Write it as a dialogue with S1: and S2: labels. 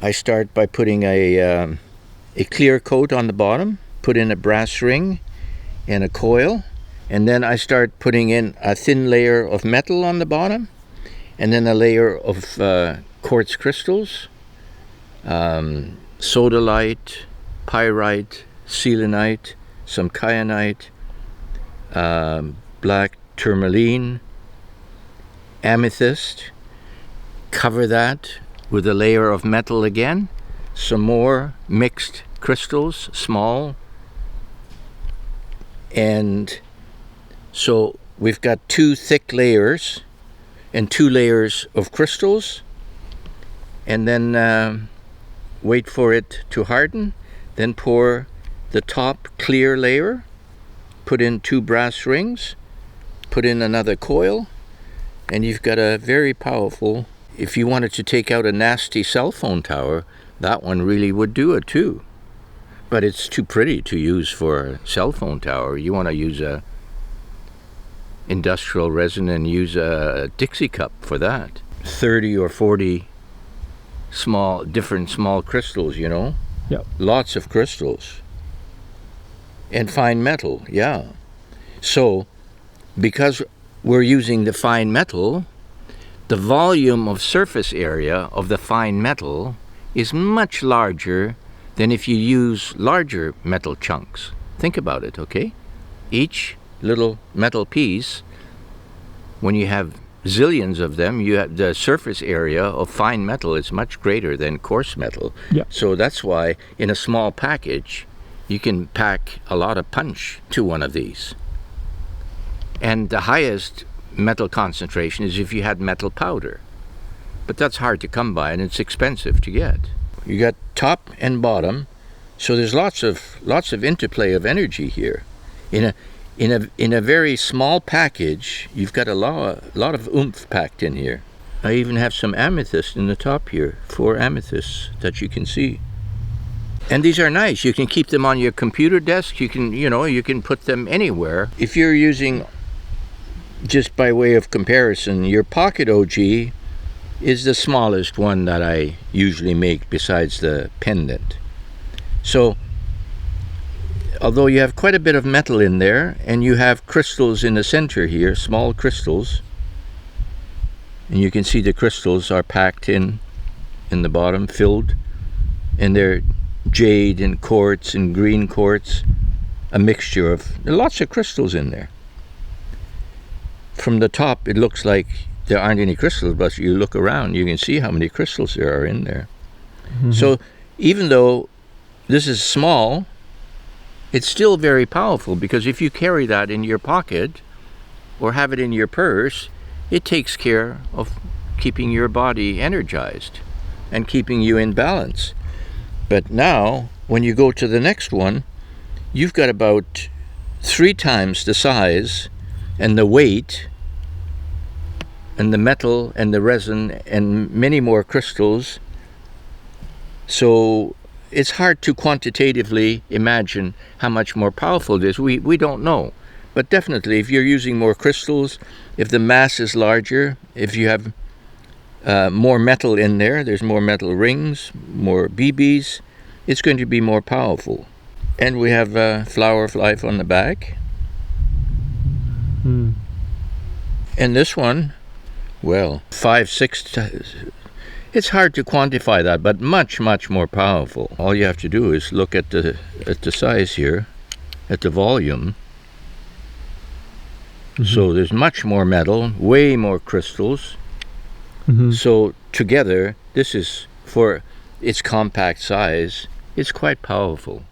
S1: I start by putting a clear coat on the bottom, put in a brass ring and a coil, and then I start putting in a thin layer of metal on the bottom, and then a layer of quartz crystals, sodalite, pyrite, selenite, some kyanite, black tourmaline, amethyst. Cover that with a layer of metal again, some more mixed crystals, small. And so we've got 2 thick layers and 2 layers of crystals, and then wait for it to harden, then pour the top clear layer, put in 2 brass rings, put in another coil, and you've got a very powerful. If you wanted to take out a nasty cell phone tower, that one really would do it too. But it's too pretty to use for a cell phone tower. You want to use a industrial resin and use a Dixie cup for that. 30 or 40 different small crystals, you know?
S2: Yep.
S1: Lots of crystals. And fine metal, yeah. So, because we're using the fine metal, the volume of surface area of the fine metal is much larger than if you use larger metal chunks. Think about it, okay? Each little metal piece, when you have zillions of them, the surface area of fine metal is much greater than coarse metal.
S2: Yep.
S1: So that's why in a small package, you can pack a lot of punch to one of these. And the highest metal concentration is if you had metal powder, but that's hard to come by and it's expensive to get. You got top and bottom, so there's lots of interplay of energy here. In a very small package, you've got a lot of oomph packed in here. I even have some amethyst in the top here, 4 amethysts that you can see. And these are nice. You can keep them on your computer desk. You can put them anywhere. If you're using, just by way of comparison, your pocket OG is the smallest one that I usually make besides the pendant. So, although you have quite a bit of metal in there, and you have crystals in the center here, small crystals, and you can see the crystals are packed in the bottom, filled, and they're jade and quartz and green quartz, a mixture of lots of crystals in there. From the top, it looks like there aren't any crystals, but you look around, you can see how many crystals there are in there. Mm-hmm. So even though this is small, it's still very powerful, because if you carry that in your pocket or have it in your purse, it takes care of keeping your body energized and keeping you in balance. But now, when you go to the next one, you've got about 3 times the size and the weight and the metal and the resin and many more crystals. So it's hard to quantitatively imagine how much more powerful it is. We don't know. But definitely, if you're using more crystals, if the mass is larger, if you have more metal in there, there's more metal rings, more BBs, it's going to be more powerful. And we have Flower of Life on the back.
S2: Mm.
S1: And this one, well, 5, 6, it's hard to quantify that, but much, much more powerful. All you have to do is look at the size here, at the volume. Mm-hmm. So there's much more metal, way more crystals. Mm-hmm. So together, this is, for its compact size, it's quite powerful.